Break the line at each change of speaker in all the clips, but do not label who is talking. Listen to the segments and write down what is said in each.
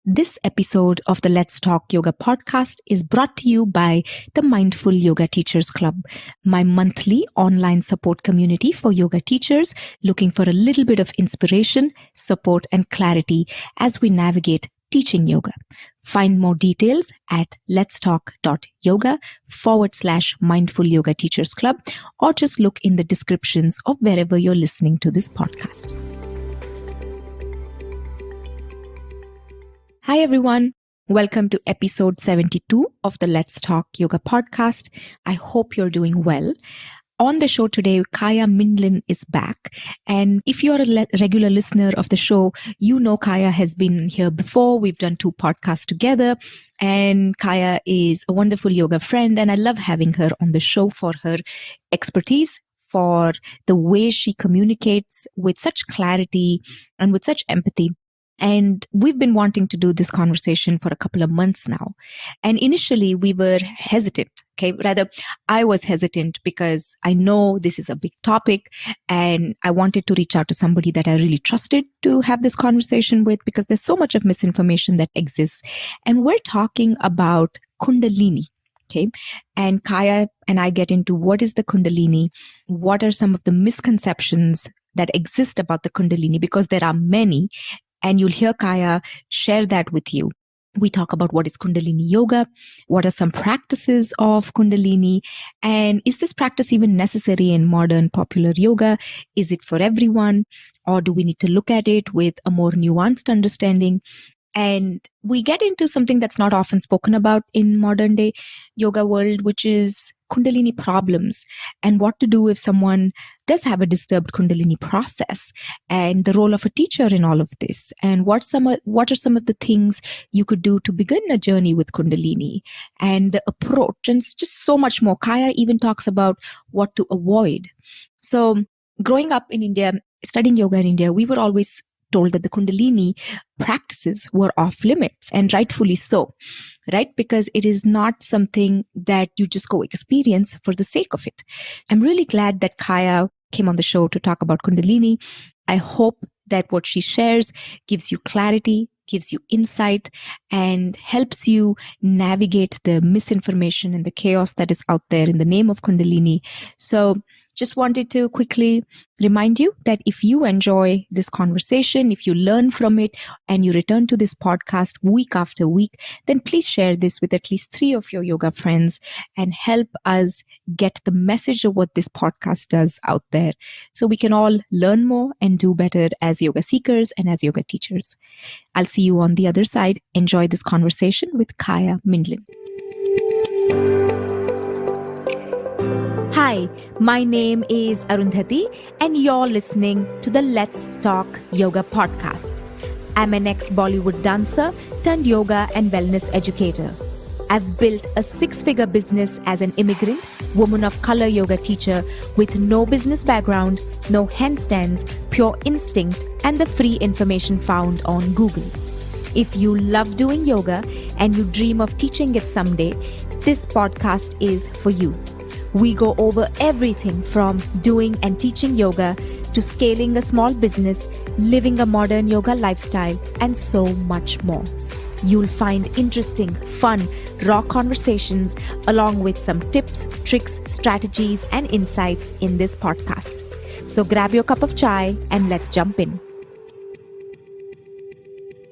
This episode of the Let's Talk Yoga podcast is brought to you by the Mindful Yoga Teachers Club, my monthly online support community for yoga teachers looking for a little bit of inspiration, support, and clarity as we navigate teaching yoga. Find more details at letstalk.yoga/Mindful Yoga Teachers Club, or just look in the descriptions of wherever you're listening to this podcast. Hi, everyone. Welcome to episode 72 of the Let's Talk Yoga podcast. I hope you're doing well. On the show today, Kaya Mindlin is back. And if you're a regular listener of the show, you know Kaya has been here before. We've done 2 podcasts together. And Kaya is a wonderful yoga friend. And I love having her on the show for her expertise, for the way she communicates with such clarity and with such empathy. And we've been wanting to do this conversation for a couple of months now. And initially we were hesitant. Rather, I was hesitant because I know this is a big topic and I wanted to reach out to somebody that I really trusted to have this conversation with, because there's so much of misinformation that exists. And we're talking about Kundalini. Okay. And Kaya and I get into what is the Kundalini, what are some of the misconceptions that exist about the Kundalini, because there are many. And you'll hear Kaya share that with you. We talk about what is Kundalini Yoga, what are some practices of Kundalini, and is this practice even necessary in modern popular yoga? Is it for everyone? Or do we need to look at it with a more nuanced understanding? And we get into something that's not often spoken about in modern day yoga world, which is Kundalini problems and what to do if someone does have a disturbed Kundalini process, and the role of a teacher in all of this, and what are some of the things you could do to begin a journey with Kundalini, and the approach, and just so much more. Kaya even talks about what to avoid. So growing up in India, studying yoga in India, we were always told that the Kundalini practices were off limits, and rightfully so, right? Because it is not something that you just go experience for the sake of it. I'm really glad that Kaya came on the show to talk about Kundalini. I hope that what she shares gives you clarity, gives you insight, and helps you navigate the misinformation and the chaos that is out there in the name of Kundalini. So just wanted to quickly remind you that if you enjoy this conversation, if you learn from it, and you return to this podcast week after week, then please share this with at least 3 of your yoga friends and help us get the message of what this podcast does out there, so we can all learn more and do better as yoga seekers and as yoga teachers. I'll see you on the other side. Enjoy this conversation with Kaya Mindlin. Hi, my name is Arundhati, and you're listening to the Let's Talk Yoga podcast. I'm an ex-Bollywood dancer turned yoga and wellness educator. I've built a 6-figure business as an immigrant, woman of color yoga teacher with no business background, no handstands, pure instinct, and the free information found on Google. If you love doing yoga and you dream of teaching it someday, this podcast is for you. We go over everything from doing and teaching yoga to scaling a small business, living a modern yoga lifestyle, and so much more. You'll find interesting, fun, raw conversations along with some tips, tricks, strategies, and insights in this podcast. So grab your cup of chai and let's jump in.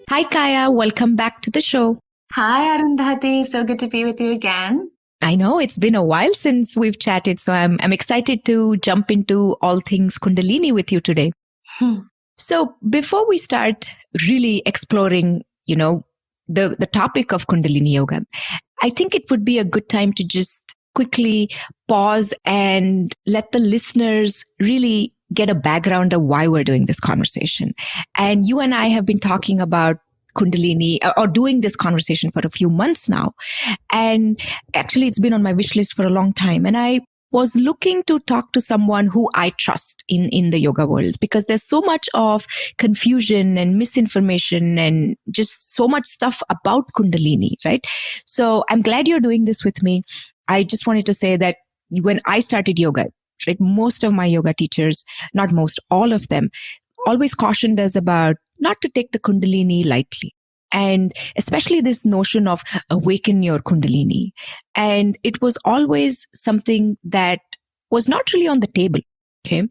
Hi, Kaya. Welcome back to the show.
Hi, Arundhati. So good to be with you again.
I know it's been a while since we've chatted, so I'm excited to jump into all things Kundalini with you today. So before we start really exploring, the topic of Kundalini Yoga, I think it would be a good time to just quickly pause and let the listeners really get a background of why we're doing this conversation. And you and I have been talking about Kundalini or doing this conversation for a few months now. And actually, it's been on my wish list for a long time. And I was looking to talk to someone who I trust in the yoga world, because there's so much of confusion and misinformation and just so much stuff about Kundalini, right? So I'm glad you're doing this with me. I just wanted to say that when I started yoga, right, most of my yoga teachers, not most, all of them, always cautioned us about not to take the Kundalini lightly. and especially this notion of awaken your Kundalini. And it was always something that was not really on the table, okay,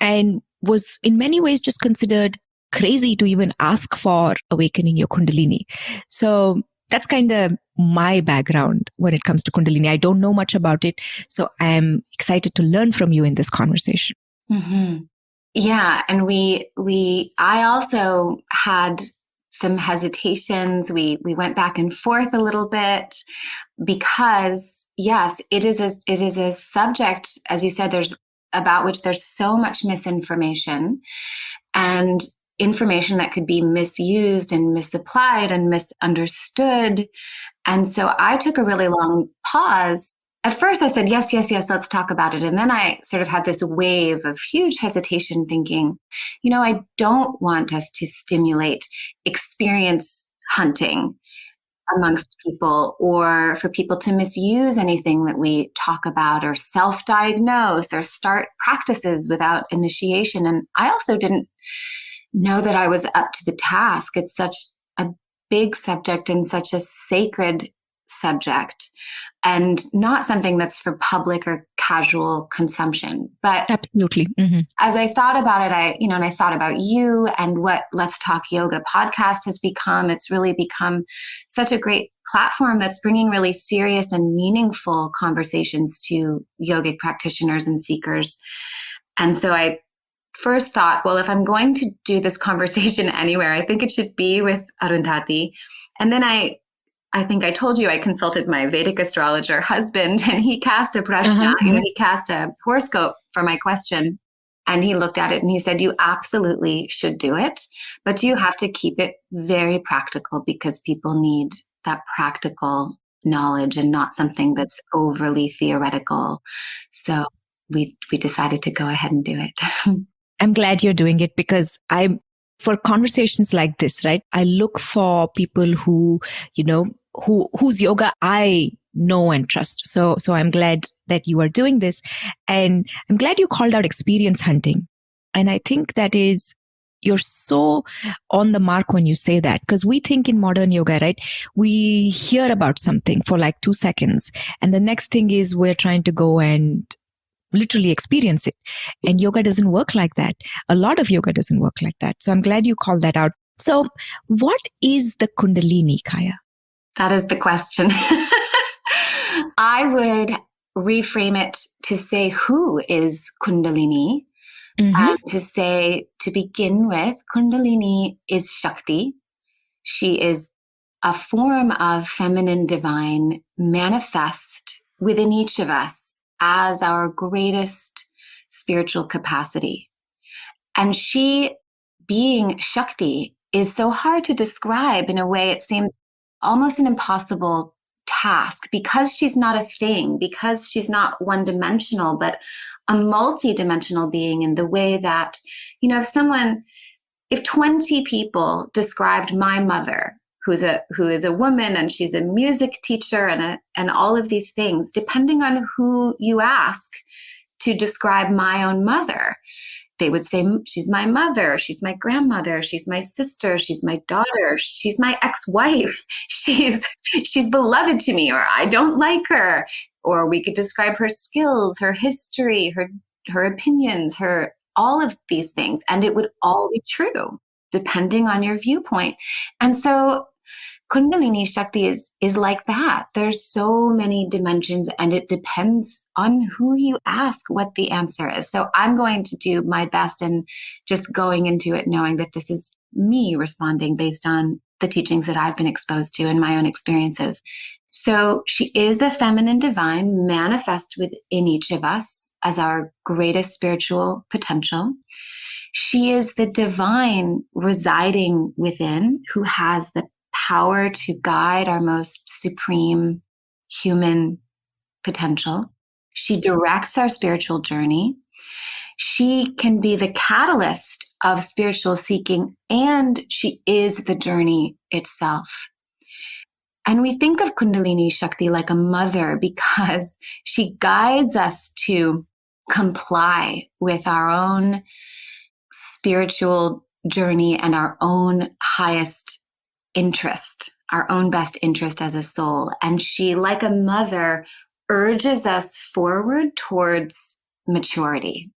and was in many ways just considered crazy to even ask for awakening your Kundalini. So that's kind of my background when it comes to Kundalini. I don't know much about it, so I'm excited to learn from you in this conversation.
Mm-hmm. Yeah, and I also had some hesitations. We went back and forth a little bit because yes, it is a subject, as you said, about which there's so much misinformation and information that could be misused and misapplied and misunderstood. And so I took a really long pause. At first I said, yes, let's talk about it. And then I sort of had this wave of huge hesitation thinking, I don't want us to stimulate experience hunting amongst people or for people to misuse anything that we talk about or self-diagnose or start practices without initiation. And I also didn't know that I was up to the task. It's such a big subject and such a sacred subject and not something that's for public or casual consumption. But
absolutely. Mm-hmm.
As I thought about it, and I thought about you and what Let's Talk Yoga podcast has become. It's really become such a great platform that's bringing really serious and meaningful conversations to yogic practitioners and seekers. And so I first thought, well, if I'm going to do this conversation anywhere, I think it should be with Arundhati. And then I think I told you I consulted my Vedic astrologer husband and he cast a prashna, he cast a horoscope for my question. And he looked at it and he said, you absolutely should do it, but you have to keep it very practical because people need that practical knowledge and not something that's overly theoretical. So we decided to go ahead and do it.
I'm glad you're doing it because for conversations like this, right? I look for people who, whose yoga I know and trust. So I'm glad that you are doing this. And I'm glad you called out experience hunting. And I think you're so on the mark when you say that, because we think in modern yoga, right? We hear about something for like 2 seconds. And the next thing is we're trying to go and literally experience it. And yoga doesn't work like that. A lot of yoga doesn't work like that. So I'm glad you called that out. So what is the Kundalini, Kaya?
That is the question. I would reframe it to say, who is Kundalini? And to say, to begin with, Kundalini is Shakti. She is a form of feminine divine manifest within each of us as our greatest spiritual capacity. And she, being Shakti, is so hard to describe. In a way, it seems almost an impossible task because she's not a thing, because she's not one-dimensional, but a multi-dimensional being in the way that, if 20 people described my mother, who is a woman and she's a music teacher and all of these things, depending on who you ask to describe my own mother, they would say, she's my mother, she's my grandmother, she's my sister, she's my daughter, she's my ex-wife, she's beloved to me, or I don't like her. Or we could describe her skills, her history, her opinions, all of these things. And it would all be true, depending on your viewpoint. And so Kundalini Shakti is like that. There's so many dimensions and it depends on who you ask what the answer is. So I'm going to do my best and just going into it knowing that this is me responding based on the teachings that I've been exposed to and my own experiences. So she is the feminine divine manifest within each of us as our greatest spiritual potential. She is the divine residing within who has the power to guide our most supreme human potential. She directs our spiritual journey. She can be the catalyst of spiritual seeking, and she is the journey itself. And we think of Kundalini Shakti like a mother because she guides us to comply with our own spiritual journey and our own highest interest, our own best interest as a soul. And she, like a mother, urges us forward towards maturity.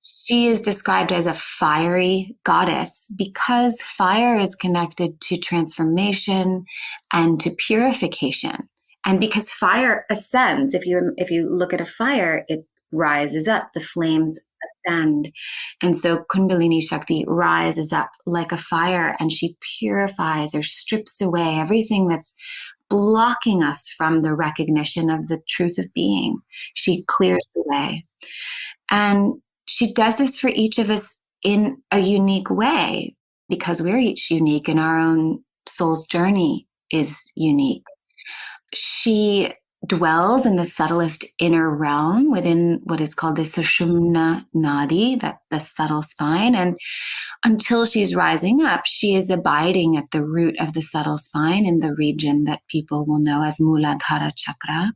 She is described as a fiery goddess because fire is connected to transformation and to purification. And because fire ascends, if you look at a fire, it rises up, the flames ascend. And so Kundalini Shakti rises up like a fire, and she purifies or strips away everything that's blocking us from the recognition of the truth of being. She clears the way. And she does this for each of us in a unique way, because we're each unique and our own soul's journey is unique. She dwells in the subtlest inner realm within what is called the Sushumna Nadi, that the subtle spine. And until she's rising up, she is abiding at the root of the subtle spine in the region that people will know as Muladhara Chakra.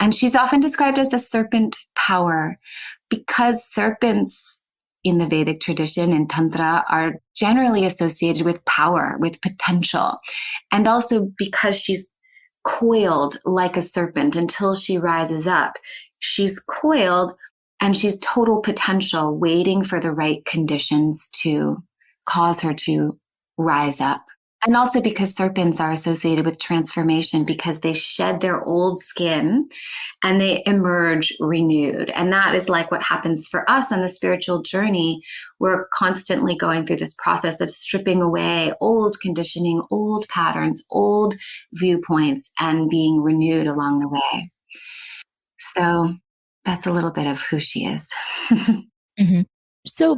And she's often described as the serpent power, because serpents in the Vedic tradition and Tantra are generally associated with power, with potential. And also because she's coiled like a serpent until she rises up. She's coiled and she's total potential, waiting for the right conditions to cause her to rise up. And also because serpents are associated with transformation, because they shed their old skin and they emerge renewed. And that is like what happens for us on the spiritual journey. We're constantly going through this process of stripping away old conditioning, old patterns, old viewpoints, and being renewed along the way. So that's a little bit of who she is.
Mm-hmm. So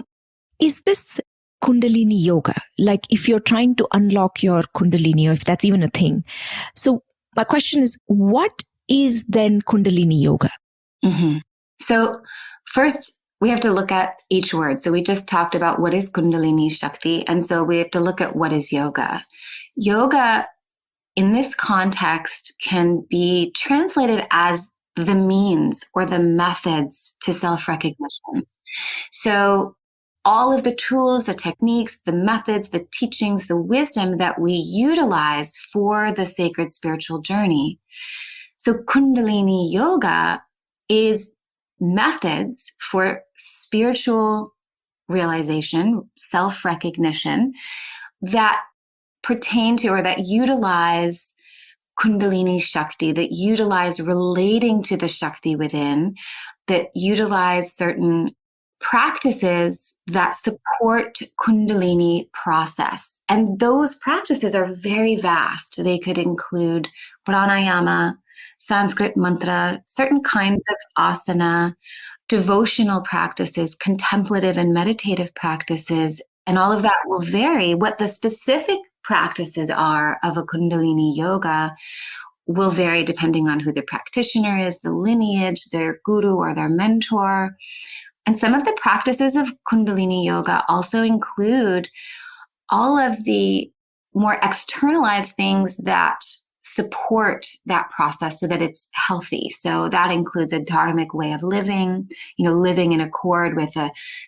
is this Kundalini yoga? Like if you're trying to unlock your Kundalini, or if that's even a thing. So my question is, what is then Kundalini yoga?
Mm-hmm. So first, we have to look at each word. So we just talked about what is Kundalini Shakti. And so we have to look at what is yoga. Yoga in this context can be translated as the means or the methods to self-recognition. So all of the tools, the techniques, the methods, the teachings, the wisdom that we utilize for the sacred spiritual journey. So Kundalini Yoga is methods for spiritual realization, self-recognition that pertain to or that utilize Kundalini Shakti, that utilize relating to the Shakti within, that utilize certain practices that support Kundalini process. And those practices are very vast. They could include pranayama, Sanskrit mantra, certain kinds of asana, devotional practices, contemplative and meditative practices, and all of that will vary. What the specific practices are of a Kundalini yoga will vary depending on who the practitioner is, the lineage, their guru or their mentor. And some of the practices of Kundalini yoga also include all of the more externalized things that support that process so that it's healthy. So that includes a dharmic way of living, living in accord with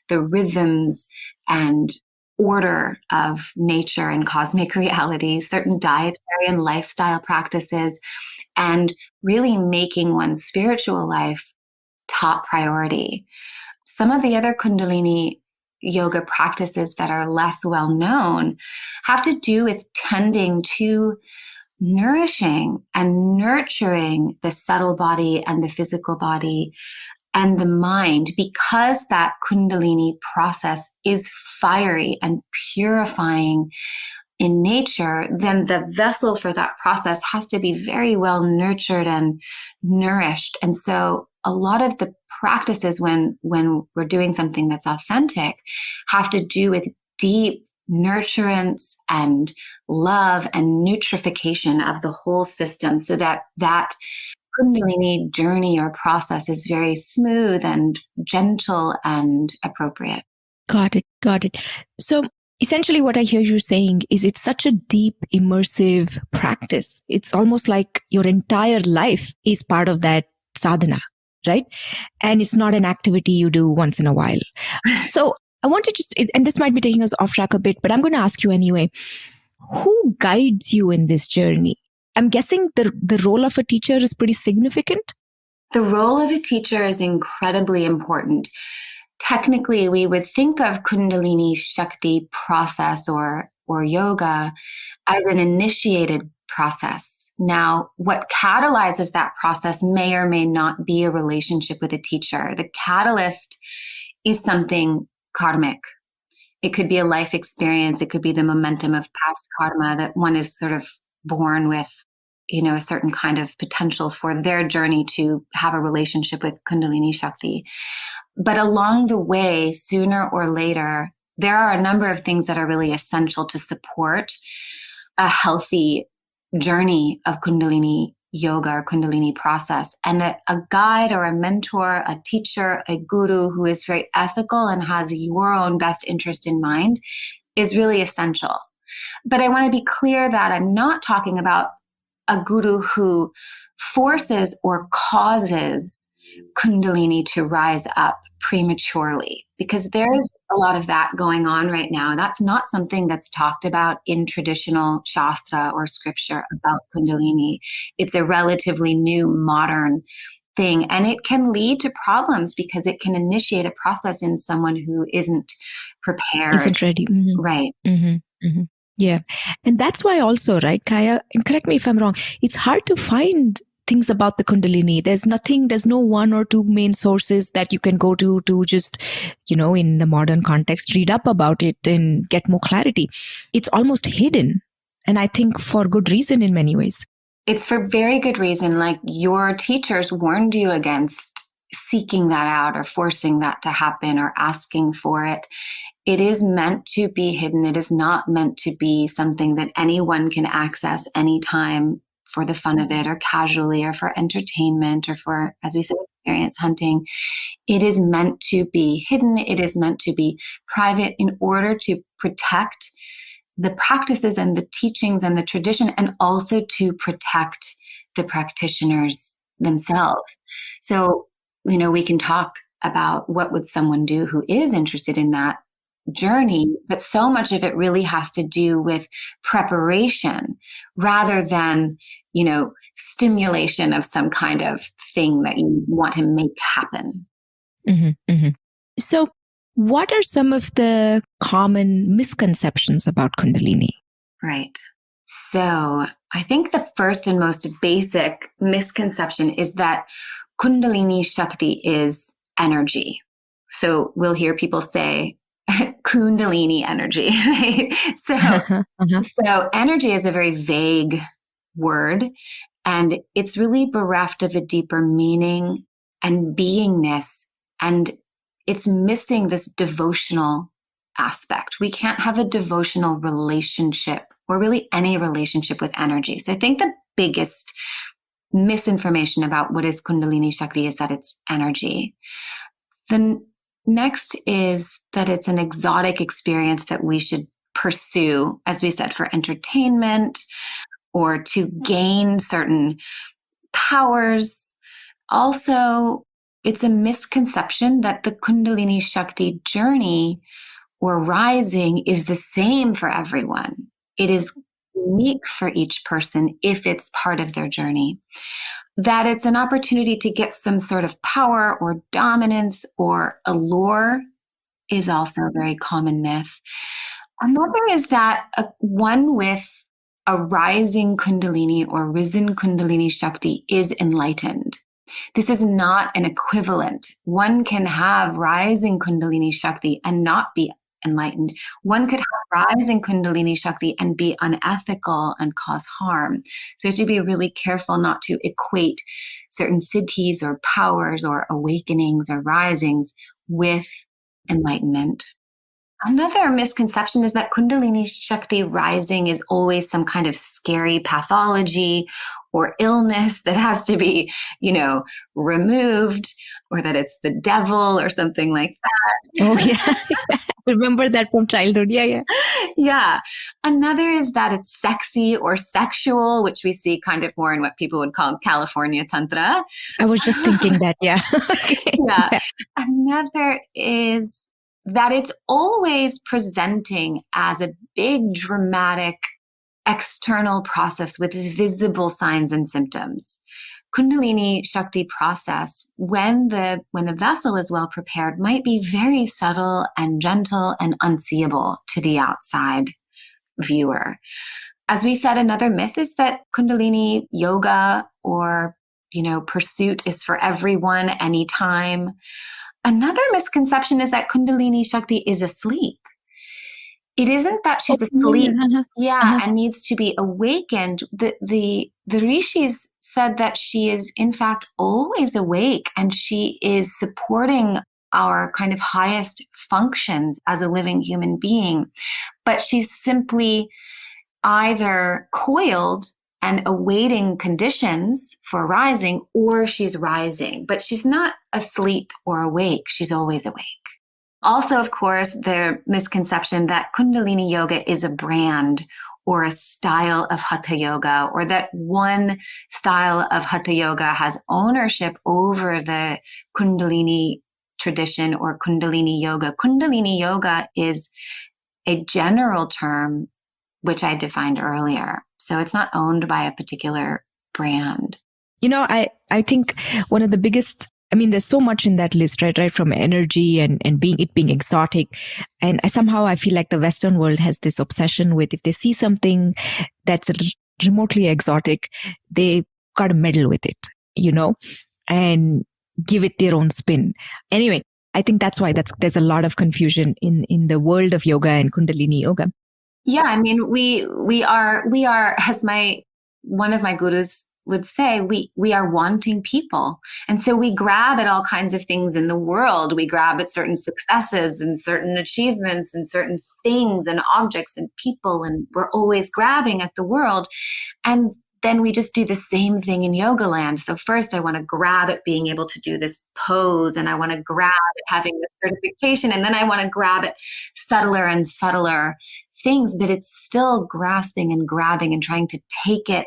the rhythms and order of nature and cosmic reality, certain dietary and lifestyle practices, and really making one's spiritual life top priority. Some of the other Kundalini yoga practices that are less well known have to do with tending to nourishing and nurturing the subtle body and the physical body and the mind, because that Kundalini process is fiery and purifying in nature. Then the vessel for that process has to be very well nurtured and nourished. And so a lot of the practices when we're doing something that's authentic have to do with deep nurturance and love and nutrification of the whole system, so that Kundalini journey or process is very smooth and gentle and appropriate.
Got it. So essentially what I hear you saying is it's such a deep, immersive practice. It's almost like your entire life is part of that sadhana, right? And it's not an activity you do once in a while. So I want to and this might be taking us off track a bit, but I'm going to ask you anyway. Who guides you in this journey? I'm guessing the role of a teacher is pretty significant.
The role of a teacher is incredibly important. Technically, we would think of Kundalini Shakti process or yoga as an initiated process. Now, what catalyzes that process may or may not be a relationship with a teacher. The catalyst is something karmic. It could be a life experience. It could be the momentum of past karma that one is sort of born with, a certain kind of potential for their journey to have a relationship with Kundalini Shakti. But along the way, sooner or later, there are a number of things that are really essential to support a healthy journey of Kundalini yoga or Kundalini process. And a guide or a mentor, a teacher, a guru who is very ethical and has your own best interest in mind is really essential. But I want to be clear that I'm not talking about a guru who forces or causes Kundalini to rise up prematurely, because there's a lot of that going on right now. That's not something that's talked about in traditional Shastra or scripture about Kundalini. It's a relatively new, modern thing, and it can lead to problems because it can initiate a process in someone who isn't prepared.
Isn't ready. Mm-hmm.
Right.
Mm-hmm. Mm-hmm. Yeah. And that's why also, right, Kaya, and correct me if I'm wrong, it's hard to find things about the Kundalini. There's no one or two main sources that you can go to just, in the modern context, read up about it and get more clarity. It's almost hidden. And I think for good reason in many ways.
It's for very good reason. Like, your teachers warned you against seeking that out or forcing that to happen or asking for it. It is meant to be hidden. It is not meant to be something that anyone can access anytime for the fun of it, or casually, or for entertainment, or for, as we said, experience hunting. It is meant to be hidden. It is meant to be private in order to protect the practices and the teachings and the tradition, and also to protect the practitioners themselves. So, we can talk about what would someone do who is interested in that journey, but so much of it really has to do with preparation rather than, stimulation of some kind of thing that you want to make happen.
Mm-hmm, mm-hmm. So what are some of the common misconceptions about Kundalini?
Right. So I think the first and most basic misconception is that Kundalini Shakti is energy. So we'll hear people say Kundalini energy, right? So energy is a very vague word, and it's really bereft of a deeper meaning and beingness, and it's missing this devotional aspect. We can't have a devotional relationship, or really any relationship, with energy. So I think the biggest misinformation about what is Kundalini Shakti is that it's energy. The next is that it's an exotic experience that we should pursue, as we said, for entertainment or to gain certain powers. Also, it's a misconception that the Kundalini Shakti journey or rising is the same for everyone. It is unique for each person if it's part of their journey. That it's an opportunity to get some sort of power or dominance or allure is also a very common myth. Another is that one with a rising Kundalini or risen Kundalini Shakti is enlightened. This is not an equivalent. One can have rising Kundalini Shakti and not be enlightened. One could have rising Kundalini Shakti and be unethical and cause harm. So you have to be really careful not to equate certain siddhis or powers or awakenings or risings with enlightenment. Another misconception is that Kundalini Shakti rising is always some kind of scary pathology or illness that has to be, removed, or that it's the devil or something like that.
Oh, yeah. Remember that from childhood. Yeah.
Yeah. Another is that it's sexy or sexual, which we see kind of more in what people would call California Tantra.
I was just thinking that. Yeah. Okay.
Yeah. Another is that it's always presenting as a big dramatic external process with visible signs and symptoms. Kundalini Shakti process, when the vessel is well prepared, might be very subtle and gentle and unseeable to the outside viewer. As we said, another myth is that Kundalini yoga or, pursuit is for everyone, anytime. Another misconception is that Kundalini Shakti is asleep. It isn't that she's asleep, and needs to be awakened. The rishis said that she is in fact always awake, and she is supporting our kind of highest functions as a living human being. But she's simply either coiled and awaiting conditions for rising, or she's rising. But she's not asleep or awake. She's always awake. Also, of course, the misconception that Kundalini yoga is a brand or a style of Hatha yoga, or that one style of Hatha yoga has ownership over the Kundalini tradition or Kundalini yoga. Kundalini yoga is a general term, which I defined earlier. So it's not owned by a particular brand.
I think one of the biggest, there's so much in that list, right? From energy and being exotic. And somehow I feel like the Western world has this obsession with, if they see something that's remotely exotic, they got to meddle with it, and give it their own spin. Anyway, I think that's why there's a lot of confusion in the world of yoga and Kundalini yoga.
Yeah, we are, as one of my gurus would say, we are wanting people. And so we grab at all kinds of things in the world. We grab at certain successes and certain achievements and certain things and objects and people, and we're always grabbing at the world. And then we just do the same thing in yoga land. So first I want to grab at being able to do this pose, and I want to grab at having this certification, and then I want to grab at subtler and subtler things, but it's still grasping and grabbing and trying to take it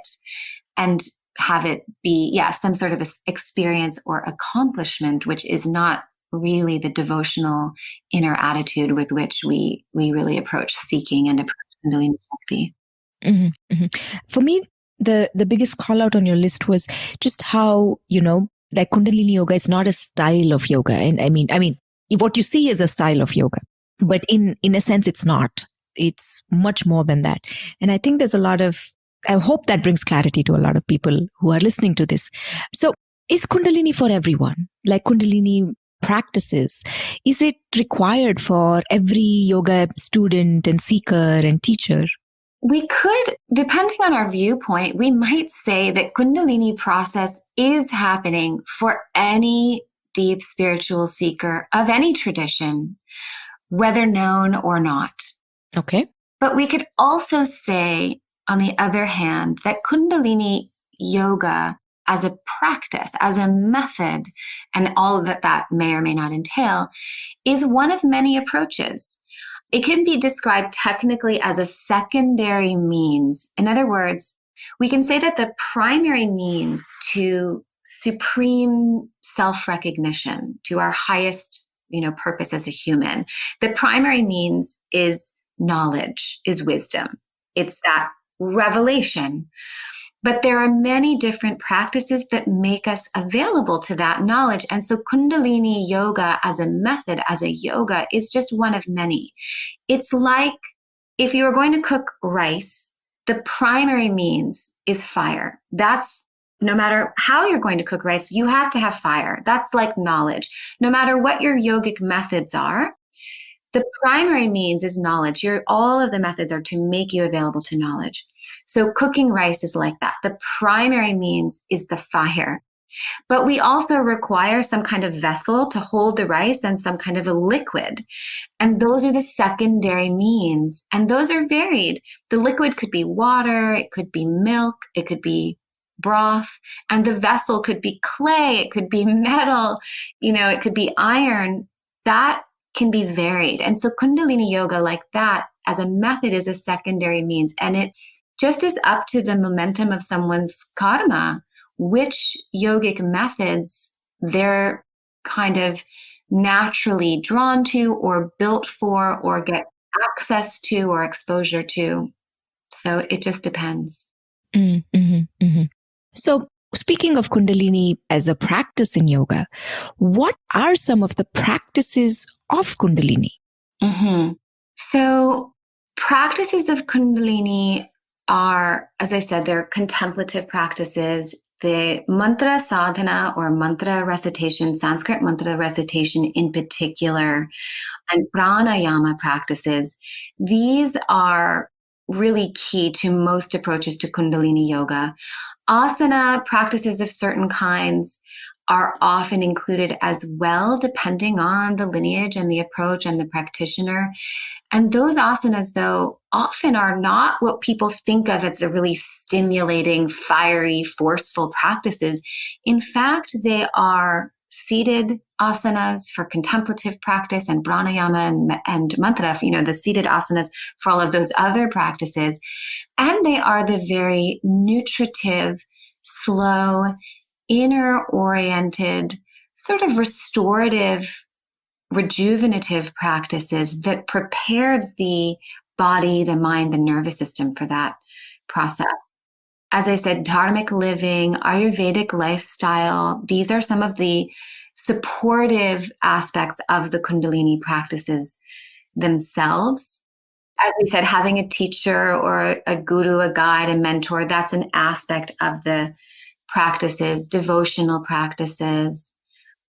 and have it be, some sort of experience or accomplishment, which is not really the devotional inner attitude with which we really approach seeking and approach Kundalini Shakti.
Mm-hmm, mm-hmm. For me, the biggest call out on your list was just how, that Kundalini yoga is not a style of yoga. And I mean, what you see is a style of yoga, but in a sense, it's not. It's much more than that. And I think I hope that brings clarity to a lot of people who are listening to this. So is Kundalini for everyone? Like Kundalini practices, is it required for every yoga student and seeker and teacher?
We could, depending on our viewpoint, we might say that Kundalini process is happening for any deep spiritual seeker of any tradition, whether known or not.
Okay.
But we could also say, on the other hand, that Kundalini yoga as a practice, as a method, and all that may or may not entail, is one of many approaches. It can be described technically as a secondary means. In other words, we can say that the primary means to supreme self-recognition, to our highest, purpose as a human, the primary means is knowledge, is wisdom. It's that revelation. But there are many different practices that make us available to that knowledge. And so Kundalini yoga as a method, as a yoga, is just one of many. It's like if you are going to cook rice, the primary means is fire. That's no matter how you're going to cook rice, you have to have fire. That's like knowledge. No matter what your yogic methods are, the primary means is knowledge. All of the methods are to make you available to knowledge. So cooking rice is like that. The primary means is the fire. But we also require some kind of vessel to hold the rice and some kind of a liquid. And those are the secondary means. And those are varied. The liquid could be water, it could be milk, it could be broth, and the vessel could be clay, it could be metal, it could be iron. That can be varied. And so Kundalini yoga like that as a method is a secondary means. And it just is up to the momentum of someone's karma, which yogic methods they're kind of naturally drawn to or built for or get access to or exposure to. So it just depends.
So, speaking of Kundalini as a practice in yoga, what are some of the practices of Kundalini?
So, practices of Kundalini are, as I said, they're contemplative practices. The mantra sadhana or mantra recitation, Sanskrit mantra recitation in particular, and pranayama practices, these are really key to most approaches to Kundalini yoga. Asana practices of certain kinds are often included as well, depending on the lineage and the approach and the practitioner. And those asanas, though, often are not what people think of as the really stimulating, fiery, forceful practices. In fact, they are seated asanas for contemplative practice and pranayama and mantra, the seated asanas for all of those other practices. And they are the very nutritive, slow, inner-oriented, sort of restorative, rejuvenative practices that prepare the body, the mind, the nervous system for that process. As I said, dharmic living, Ayurvedic lifestyle, these are some of the supportive aspects of the Kundalini practices themselves. As we said, having a teacher or a guru, a guide, a mentor, that's an aspect of the practices, devotional practices.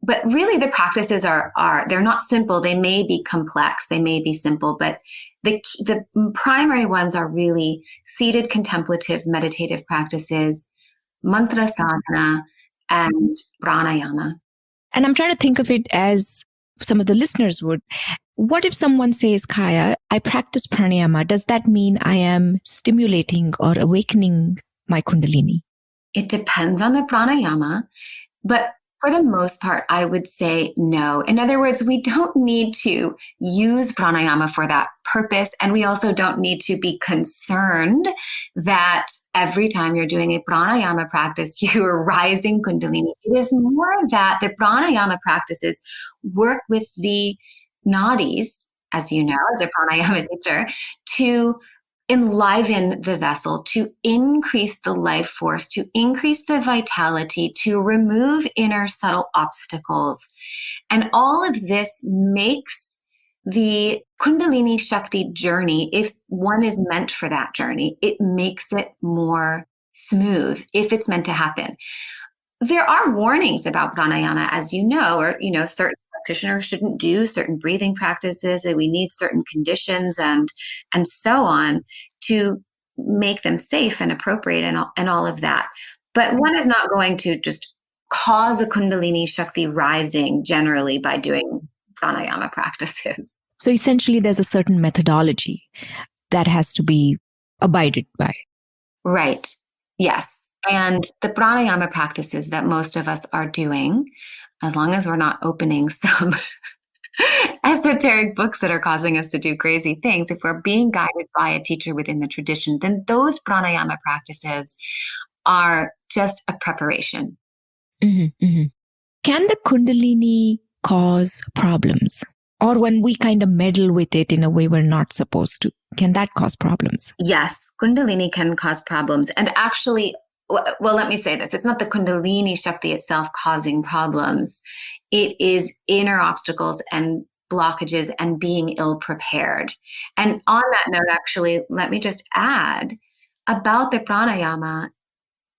But really the practices are they're not simple. They may be complex, they may be simple, but the primary ones are really seated contemplative meditative practices, mantra sadhana, and pranayama.
And I'm trying to think of it as some of the listeners would. What if someone says, Kaya, I practice pranayama. Does that mean I am stimulating or awakening my Kundalini?
It depends on the pranayama, but for the most part, I would say no. In other words, we don't need to use pranayama for that purpose. And we also don't need to be concerned that every time you're doing a pranayama practice, you are rising Kundalini. It is more that the pranayama practices work with the nadis, as you know, as a pranayama teacher, to enliven the vessel, to increase the life force, to increase the vitality, to remove inner subtle obstacles. And all of this makes the Kundalini Shakti journey, if one is meant for that journey, it makes it more smooth if it's meant to happen. There are warnings about pranayama, as you know, or, certain practitioners shouldn't do certain breathing practices, and we need certain conditions and so on to make them safe and appropriate and all of that. But one is not going to just cause a Kundalini Shakti rising generally by doing pranayama practices.
So essentially, there's a certain methodology that has to be abided by.
Right. Yes. And the pranayama practices that most of us are doing, as long as we're not opening some esoteric books that are causing us to do crazy things, if we're being guided by a teacher within the tradition, then those pranayama practices are just a preparation.
Mm-hmm, mm-hmm. Can the Kundalini cause problems? Or when we kind of meddle with it in a way we're not supposed to, can that cause problems?
Yes, Kundalini can cause problems. And actually, well, let me say this. It's not the Kundalini Shakti itself causing problems. It is inner obstacles and blockages and being ill-prepared. And on that note, actually, let me just add about the pranayama.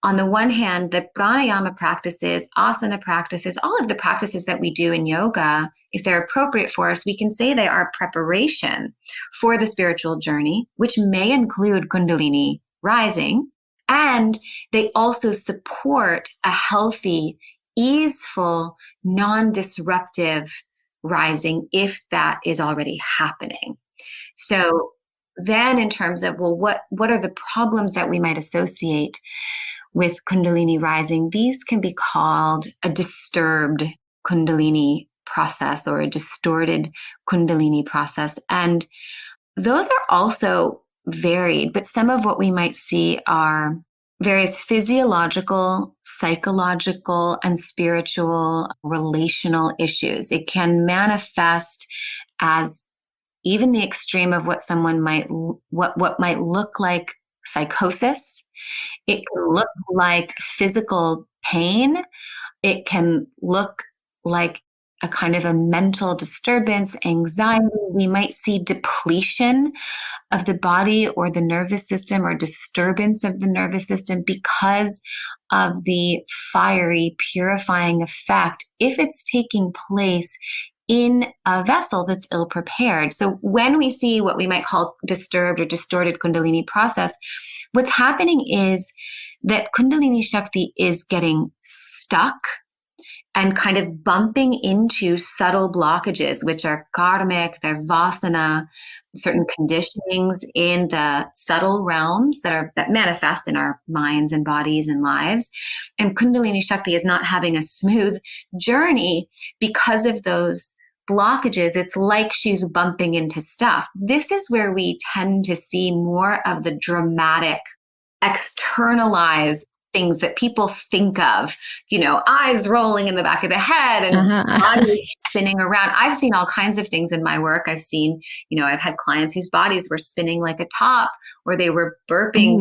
On the one hand, the pranayama practices, asana practices, all of the practices that we do in yoga, if they're appropriate for us, we can say they are preparation for the spiritual journey, which may include Kundalini rising. And they also support a healthy, easeful, non-disruptive rising if that is already happening. So then in terms of, well, what are the problems that we might associate with Kundalini rising? These can be called a disturbed Kundalini process or a distorted Kundalini process. And those are also varied, but some of what we might see are various physiological, psychological, and spiritual relational issues. It can manifest as even the extreme of what someone might, what might look like psychosis. It can look like physical pain. It can look like a kind of a mental disturbance, anxiety. We might see depletion of the body or the nervous system, or disturbance of the nervous system because of the fiery, purifying effect if it's taking place in a vessel that's ill prepared. So when we see what we might call disturbed or distorted Kundalini process, what's happening is that Kundalini Shakti is getting stuck and kind of bumping into subtle blockages, which are karmic, they're vasana, certain conditionings in the subtle realms that manifest in our minds and bodies and lives. And Kundalini Shakti is not having a smooth journey because of those blockages. It's like she's bumping into stuff. This is where we tend to see more of the dramatic, externalized things that people think of, eyes rolling in the back of the head and bodies spinning around. I've seen all kinds of things in my work. I've seen, I've had clients whose bodies were spinning like a top, or they were burping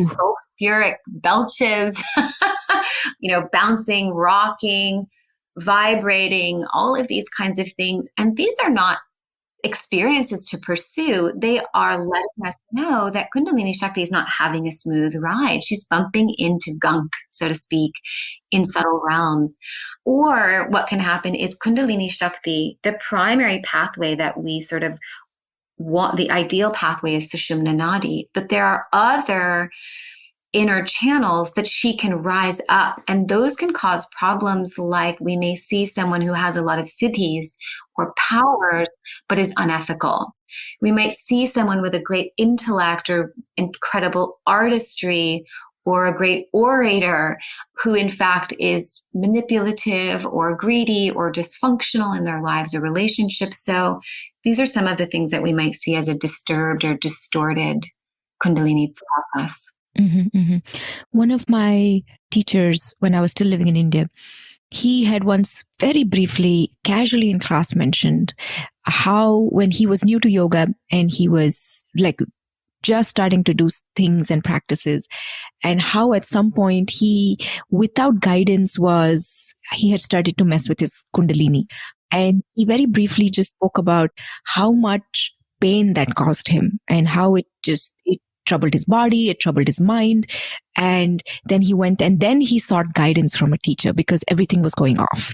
sulfuric belches, bouncing, rocking, vibrating, all of these kinds of things. And these are not experiences to pursue. They are letting us know that Kundalini Shakti is not having a smooth ride. She's bumping into gunk, so to speak, in subtle realms. Or what can happen is Kundalini Shakti, the primary pathway that we sort of want, the ideal pathway is Sushumna Nadi, but there are other inner channels that she can rise up, and those can cause problems. Like we may see someone who has a lot of siddhis or powers but is unethical. We might see someone with a great intellect or incredible artistry or a great orator who in fact is manipulative or greedy or dysfunctional in their lives or relationships. So these are some of the things that we might see as a disturbed or distorted Kundalini process.
Mm-hmm, mm-hmm. One of my teachers, when I was still living in India, he had once very briefly, casually in class mentioned how when he was new to yoga and he was like just starting to do things and practices, and how at some point he, without guidance, he had started to mess with his Kundalini. And he very briefly just spoke about how much pain that caused him and how it troubled his body, it troubled his mind. And then he went and then he sought guidance from a teacher because everything was going off.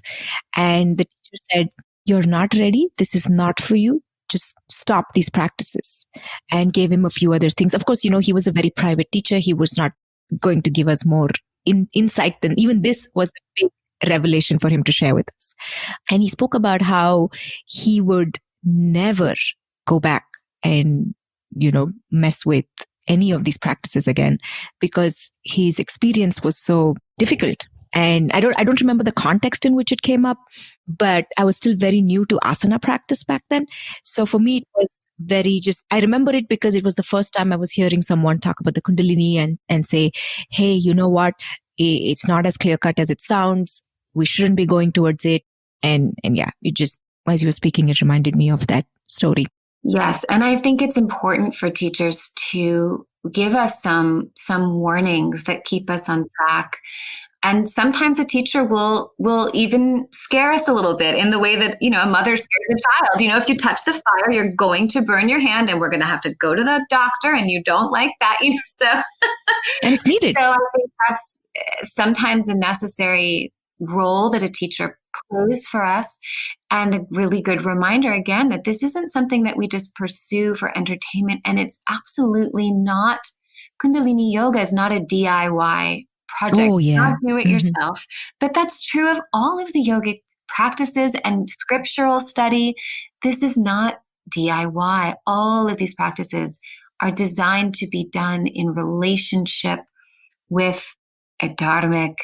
And the teacher said, "You're not ready. This is not for you. Just stop these practices," and gave him a few other things. Of course, he was a very private teacher. He was not going to give us more insight than even this was a big revelation for him to share with us. And he spoke about how he would never go back and, mess with any of these practices again because his experience was so difficult. And I don't remember the context in which it came up, but I was still very new to asana practice back then. So for me, it was I remember it because it was the first time I was hearing someone talk about the Kundalini and say, hey, you know what? It's not as clear cut as it sounds. We shouldn't be going towards it. And yeah, it just, as you were speaking, it reminded me of that story.
Yes. And I think it's important for teachers to give us some warnings that keep us on track. And sometimes a teacher will even scare us a little bit in the way that, a mother scares a child. If you touch the fire, you're going to burn your hand and we're going to have to go to the doctor and you don't like that, so.
And it's needed.
So I think that's sometimes a necessary role that a teacher plays for us, and a really good reminder again that this isn't something that we just pursue for entertainment, and it's absolutely not, Kundalini yoga is not a DIY project.
Oh, yeah.
Not do it yourself. But that's true of all of the yogic practices and scriptural study. This is not DIY. All of these practices are designed to be done in relationship with a dharmic,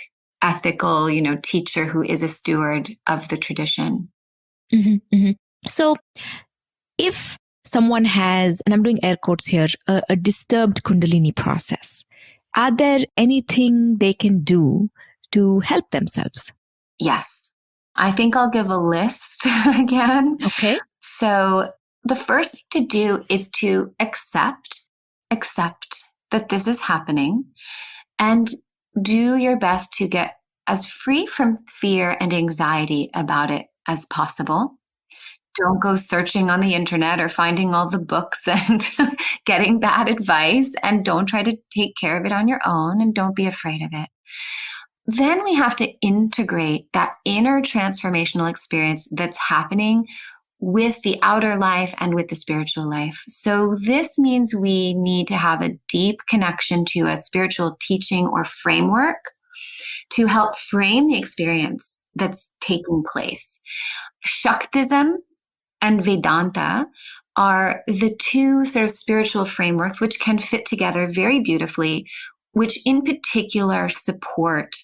ethical, teacher who is a steward of the tradition.
Mm-hmm, mm-hmm. So if someone has, and I'm doing air quotes here, a disturbed Kundalini process, are there anything they can do to help themselves?
Yes. I think I'll give a list again.
Okay.
So the first thing to do is to accept that this is happening and do your best to get as free from fear and anxiety about it as possible. Don't go searching on the internet or finding all the books and getting bad advice, and don't try to take care of it on your own, and don't be afraid of it. Then we have to integrate that inner transformational experience that's happening with the outer life and with the spiritual life. So this means we need to have a deep connection to a spiritual teaching or framework to help frame the experience that's taking place. Shaktism and Vedanta are the two sort of spiritual frameworks which can fit together very beautifully, which in particular support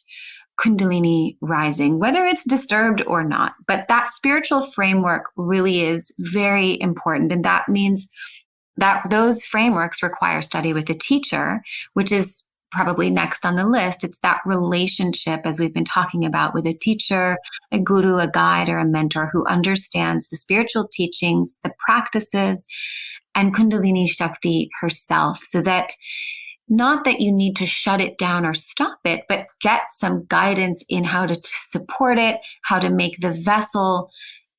Kundalini rising, whether it's disturbed or not. But that spiritual framework really is very important. And that means that those frameworks require study with a teacher, which is probably next on the list. It's that relationship, as we've been talking about, with a teacher, a guru, a guide, or a mentor who understands the spiritual teachings, the practices, and Kundalini Shakti herself, so that not that you need to shut it down or stop it, but get some guidance in how to support it, how to make the vessel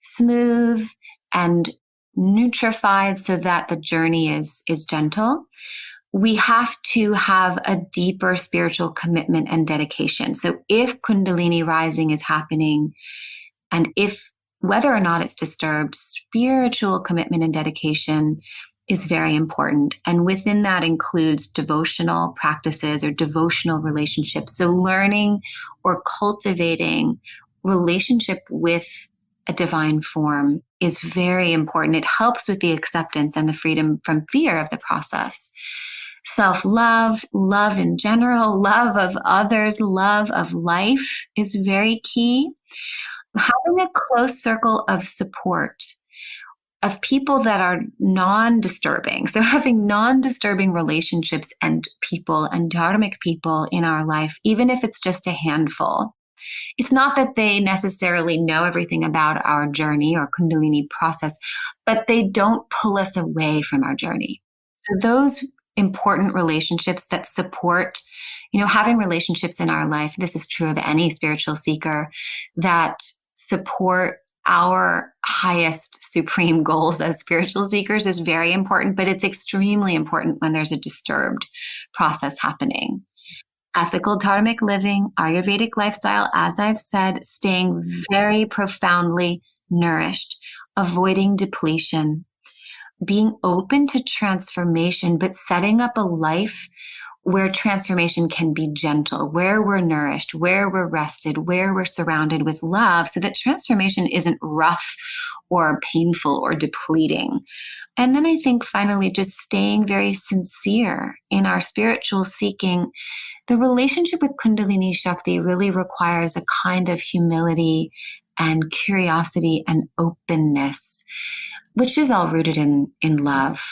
smooth and nutrified so that the journey is gentle. We have to have a deeper spiritual commitment and dedication. So if Kundalini rising is happening, and if whether or not it's disturbed, spiritual commitment and dedication is very important. And within that includes devotional practices or devotional relationships. So learning or cultivating relationship with a divine form is very important. It helps with the acceptance and the freedom from fear of the process. Self-love, love in general, love of others, love of life is very key. Having a close circle of support of people that are non-disturbing. So having non-disturbing relationships and people and dharmic people in our life, even if it's just a handful. It's not that they necessarily know everything about our journey or Kundalini process, but they don't pull us away from our journey. So those important relationships that support, having relationships in our life, this is true of any spiritual seeker, that support our highest supreme goals as spiritual seekers is very important, but it's extremely important when there's a disturbed process happening. Ethical dharmic living, Ayurvedic lifestyle, as I've said, staying very profoundly nourished, avoiding depletion, being open to transformation, but setting up a life where transformation can be gentle, where we're nourished, where we're rested, where we're surrounded with love, so that transformation isn't rough or painful or depleting. And then I think finally, just staying very sincere in our spiritual seeking. The relationship with Kundalini Shakti really requires a kind of humility and curiosity and openness, which is all rooted in love.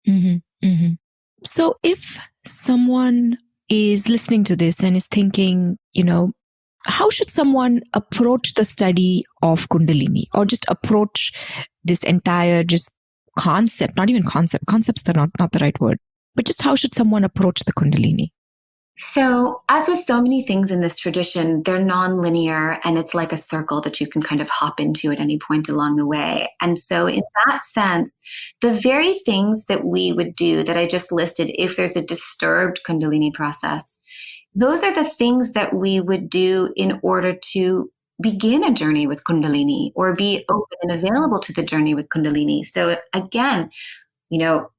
Mm-hmm, mm-hmm. So if someone is listening to this and is thinking, how should someone approach the study of Kundalini, or just approach this entire concept, not even concepts are not the right word, but just how should someone approach the Kundalini?
So, as with so many things in this tradition, they're non-linear, and it's like a circle that you can kind of hop into at any point along the way. And so in that sense, the very things that we would do that I just listed, if there's a disturbed Kundalini process, those are the things that we would do in order to begin a journey with Kundalini or be open and available to the journey with Kundalini. So again,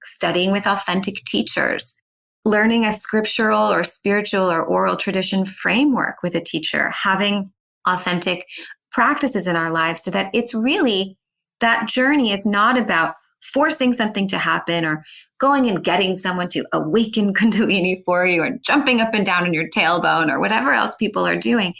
studying with authentic teachers, learning a scriptural or spiritual or oral tradition framework with a teacher, having authentic practices in our lives, so that it's really, that journey is not about forcing something to happen or going and getting someone to awaken Kundalini for you or jumping up and down on your tailbone or whatever else people are doing.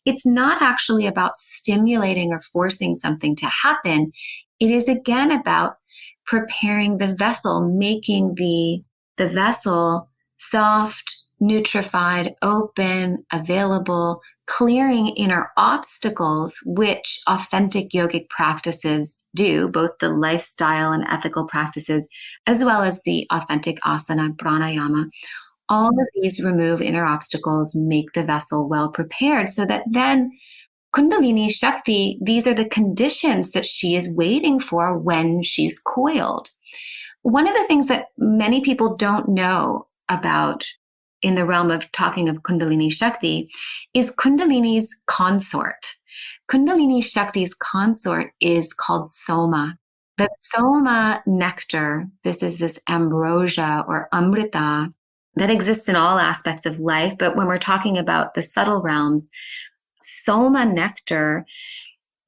It's not actually about stimulating or forcing something to happen. It is again about preparing the vessel, making the vessel soft, nutrified, open, available, clearing inner obstacles, which authentic yogic practices do, both the lifestyle and ethical practices, as well as the authentic asana, pranayama. All of these remove inner obstacles, make the vessel well prepared so that then Kundalini Shakti, these are the conditions that she is waiting for when she's coiled. One of the things that many people don't know about in the realm of talking of Kundalini Shakti is Kundalini's consort. Kundalini Shakti's consort is called Soma. The Soma nectar, this is this ambrosia or amrita that exists in all aspects of life. But when we're talking about the subtle realms, Soma nectar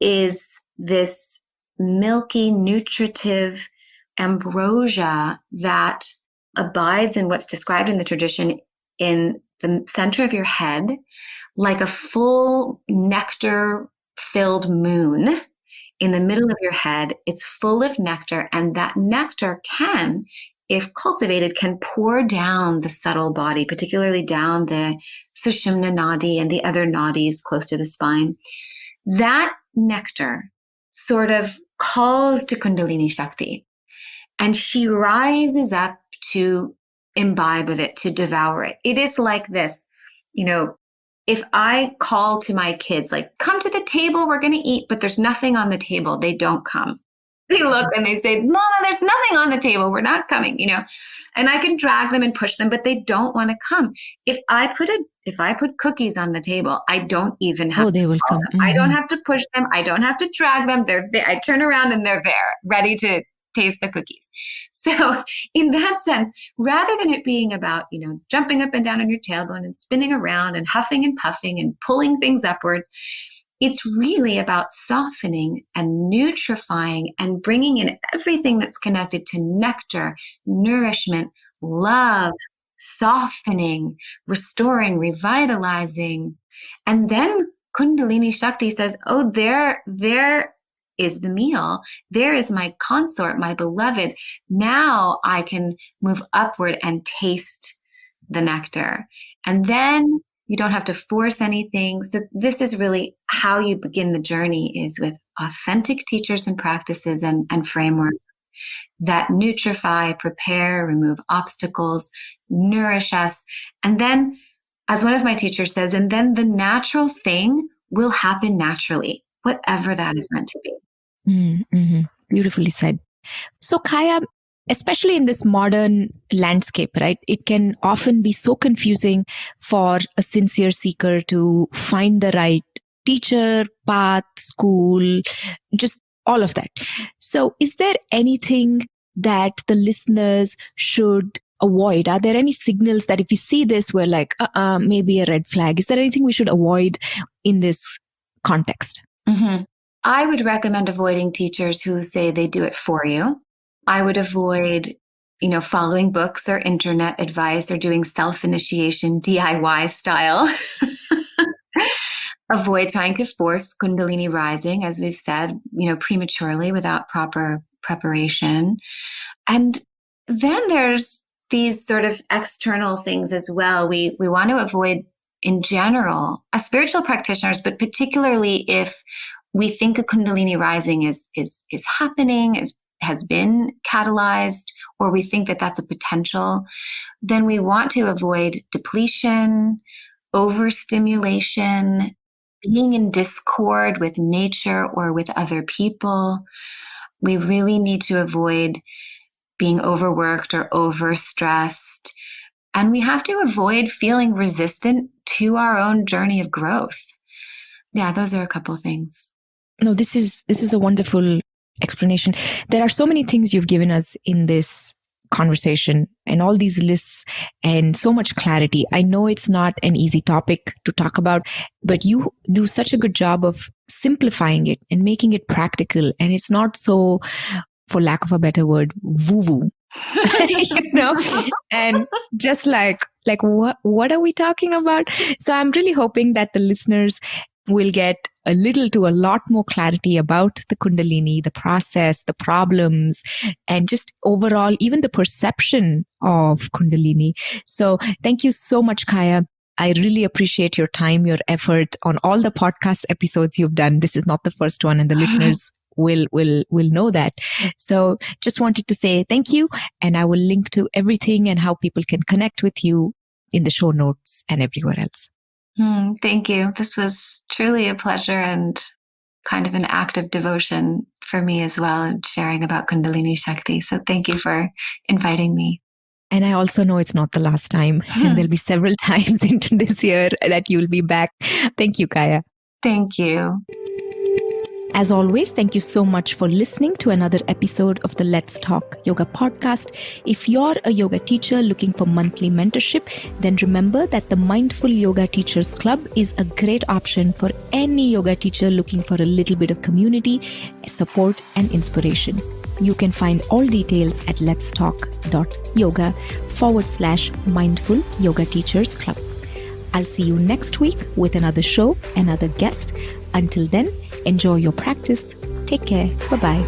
is this milky, nutritive ambrosia that abides in what's described in the tradition in the center of your head, like a full nectar-filled moon in the middle of your head. It's full of nectar, and that nectar can, if cultivated, can pour down the subtle body, particularly down the Sushumna Nadi and the other nadis close to the spine. That nectar sort of calls to Kundalini Shakti, and she rises up to imbibe of it, to devour it. It is like this, if I call to my kids, like, come to the table, we're going to eat, but there's nothing on the table, they don't come. They look and they say, Mama, there's nothing on the table, we're not coming, and I can drag them and push them, but they don't want to come. If I put cookies on the table, I don't even have
they will come.
I don't have to push them. I don't have to drag them. I turn around and they're there, ready to taste the cookies. So in that sense, rather than it being about, jumping up and down on your tailbone and spinning around and huffing and puffing and pulling things upwards, it's really about softening and nutrifying and bringing in everything that's connected to nectar, nourishment, love, softening, restoring, revitalizing. And then Kundalini Shakti says, oh, there is the meal. There is my consort, my beloved. Now I can move upward and taste the nectar. And then you don't have to force anything. So this is really how you begin the journey, is with authentic teachers and practices and frameworks that nutrify, prepare, remove obstacles, nourish us. And then, as one of my teachers says, and then the natural thing will happen naturally, whatever that is meant to be.
Mm-hmm. Beautifully said. So Kaya, especially in this modern landscape, right? It can often be so confusing for a sincere seeker to find the right teacher, path, school, just all of that. So is there anything that the listeners should avoid? Are there any signals that if we see this, we're like, maybe a red flag? Is there anything we should avoid in this context?
Mm-hmm. I would recommend avoiding teachers who say they do it for you. I would avoid, following books or internet advice or doing self-initiation DIY style. Avoid trying to force Kundalini rising, as we've said, prematurely without proper preparation. And then there's these sort of external things as well. We want to avoid in general as spiritual practitioners, but particularly if we think a Kundalini rising is happening, has been catalyzed, or we think that that's a potential, then we want to avoid depletion, overstimulation, being in discord with nature or with other people. We really need to avoid being overworked or overstressed. And we have to avoid feeling resistant to our own journey of growth. Yeah, those are a couple of things.
No, this is a wonderful explanation. There are so many things you've given us in this conversation and all these lists and so much clarity. I know it's not an easy topic to talk about, but you do such a good job of simplifying it and making it practical. And it's not so, for lack of a better word, woo-woo. And just like what are we talking about? So I'm really hoping that the listeners will get a little to a lot more clarity about the Kundalini, the process, the problems, and just overall, even the perception of Kundalini. So thank you so much, Kaya. I really appreciate your time, your effort on all the podcast episodes you've done. This is not the first one, and the listeners will know that. So just wanted to say thank you, and I will link to everything and how people can connect with you in the show notes and everywhere else.
Thank you. This was truly a pleasure and kind of an act of devotion for me as well, and sharing about Kundalini Shakti. So thank you for inviting me.
And I also know it's not the last time. And there'll be several times into this year that you'll be back. Thank you, Kaya.
Thank you.
As always, thank you so much for listening to another episode of the Let's Talk Yoga podcast. If you're a yoga teacher looking for monthly mentorship, then remember that the Mindful Yoga Teachers Club is a great option for any yoga teacher looking for a little bit of community, support, and inspiration. You can find all details at letstalk.yoga/Mindful Yoga Teachers Club. I'll see you next week with another show, another guest. Until then, enjoy your practice. Take care. Bye-bye.